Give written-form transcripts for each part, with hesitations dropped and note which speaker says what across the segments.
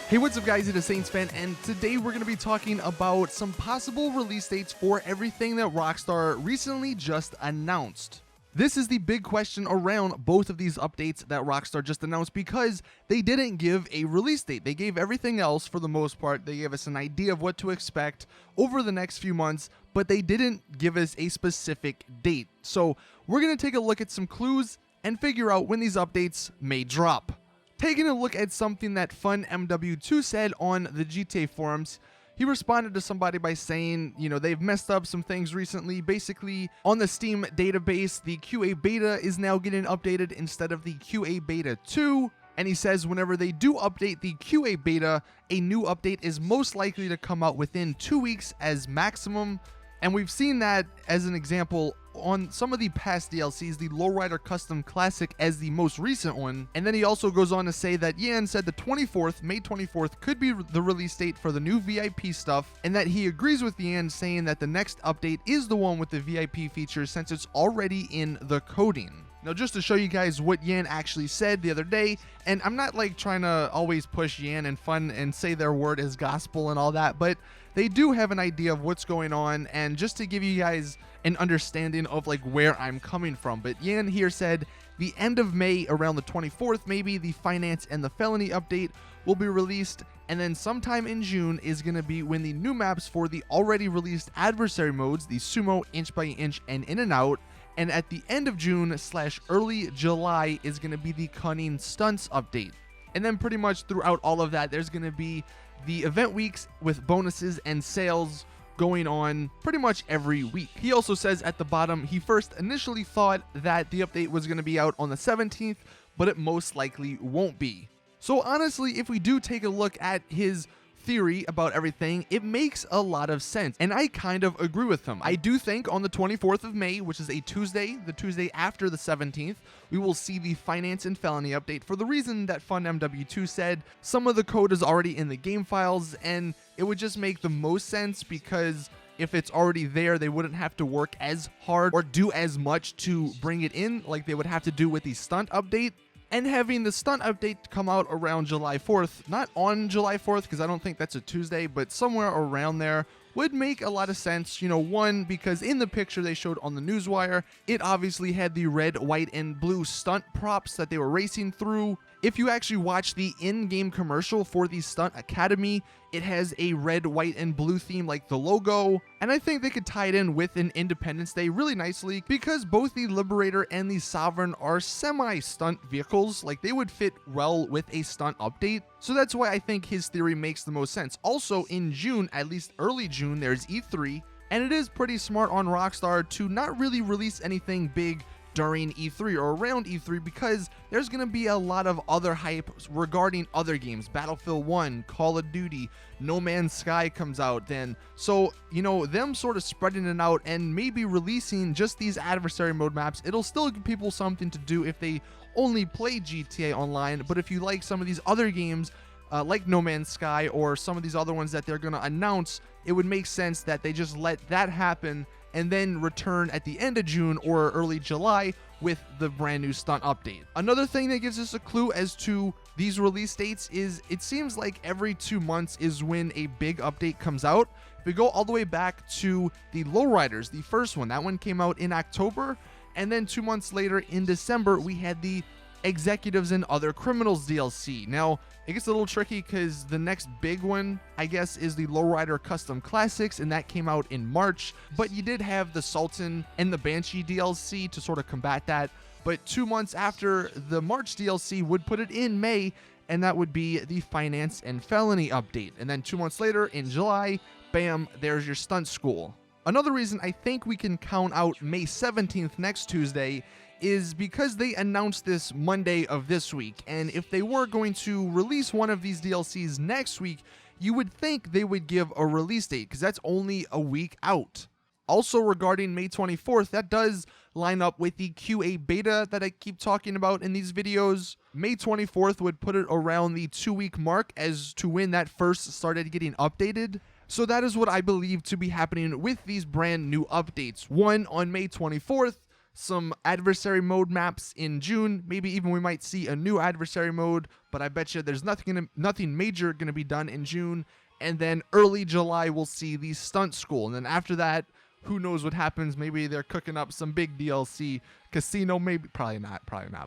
Speaker 1: Hey, what's up guys, it is Saintsfan, and today we're going to be talking about some possible release dates for everything that Rockstar recently just announced. This is the big question around both of these updates that Rockstar just announced because they didn't give a release date. They gave everything else for the most part. They gave us an idea of what to expect over the next few months, but they didn't give us a specific date. So we're going to take a look at some clues and figure out when these updates may drop. Taking a look at something that Fun MW2 said on the GTA forums, he responded to somebody by saying, they've messed up some things recently. Basically, on the Steam database, the QA beta is now getting updated instead of the QA beta 2. And he says whenever they do update the QA beta, a new update is most likely to come out within 2 weeks as maximum. And we've seen that as an example on some of the past DLCs, the Lowrider Custom Classic as the most recent one. And then he also goes on to say that Yan said the 24th, May 24th, could be the release date for the new VIP stuff, and that he agrees with Yan, saying that the next update is the one with the VIP features since it's already in the coding. Now, just to show you guys what Yan actually said the other day, and I'm not like trying to always push Yan and Fun and say their word is gospel and all that, but they do have an idea of what's going on, and just to give you guys an understanding of like where I'm coming from. But Yan here said the end of May, around the 24th, maybe the Finance and the Felony update will be released, and then sometime in June is going to be when the new maps for the already released adversary modes, the Sumo, Inch by Inch, and In and Out. And at the end of June / early July is going to be the Cunning Stunts update. And then pretty much throughout all of that, there's going to be the event weeks with bonuses and sales going on pretty much every week. He also says at the bottom, he first initially thought that the update was going to be out on the 17th, but it most likely won't be. So honestly, if we do take a look at his theory about everything, it makes a lot of sense, and I kind of agree with him. I do think on the 24th of May, which is a Tuesday, the Tuesday after the 17th, we will see the Finance and Felony update for the reason that Fun MW2 said some of the code is already in the game files, and it would just make the most sense because if it's already there, they wouldn't have to work as hard or do as much to bring it in like they would have to do with the stunt update. And having the stunt update come out around July 4th, not on July 4th, because I don't think that's a Tuesday, but somewhere around there, would make a lot of sense. One, because in the picture they showed on the Newswire, it obviously had the red, white, and blue stunt props that they were racing through. If you actually watch the in-game commercial for the Stunt Academy, it has a red, white, and blue theme like the logo, and I think they could tie it in with an Independence Day really nicely because both the Liberator and the Sovereign are semi-stunt vehicles, like they would fit well with a stunt update. So that's why I think his theory makes the most sense. Also in June, at least early June, there's E3, and it is pretty smart on Rockstar to not really release anything big during E3 or around E3 because there's going to be a lot of other hype regarding other games. Battlefield 1, Call of Duty, No Man's Sky comes out then. So, them sort of spreading it out and maybe releasing just these adversary mode maps, it'll still give people something to do if they only play GTA Online. But if you like some of these other games, like No Man's Sky or some of these other ones that they're going to announce, it would make sense that they just let that happen and then return at the end of June or early July with the brand new stunt update. Another thing that gives us a clue as to these release dates is it seems like every 2 months is when a big update comes out. If we go all the way back to the Lowriders, the first one, that one came out in October, and then 2 months later in December, we had the Executives and Other Criminals DLC. Now, it gets a little tricky because the next big one, I guess, is the Lowrider Custom Classics, and that came out in March, but you did have the Sultan and the Banshee DLC to sort of combat that. But 2 months after the March DLC would put it in May, and that would be the Finance and Felony update. And then 2 months later in July, bam, there's your Stunt School. Another reason I think we can count out May 17th, next Tuesday, is because they announced this Monday of this week, and if they were going to release one of these DLCs next week, you would think they would give a release date, because that's only a week out. Also regarding May 24th, that does line up with the QA beta that I keep talking about in these videos. May 24th would put it around the 2-week mark as to when that first started getting updated. So that is what I believe to be happening with these brand new updates. One on May 24th, some adversary mode maps in June. Maybe even we might see a new adversary mode, but I bet you there's nothing major going to be done in June. And then early July, we'll see the stunt school. And then after that, who knows what happens? Maybe they're cooking up some big DLC casino, maybe, probably not.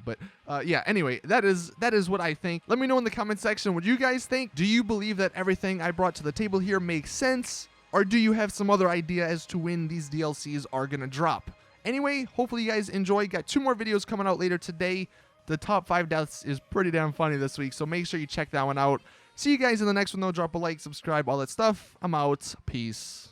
Speaker 1: But yeah, anyway, that is what I think. Let me know in the comment section what you guys think. Do you believe that everything I brought to the table here makes sense? Or do you have some other idea as to when these DLCs are going to drop? Anyway, hopefully you guys enjoy. Got 2 more videos coming out later today. The top 5 deaths is pretty damn funny this week, so make sure you check that one out. See you guys in the next one, though. Drop a like, subscribe, all that stuff. I'm out. Peace.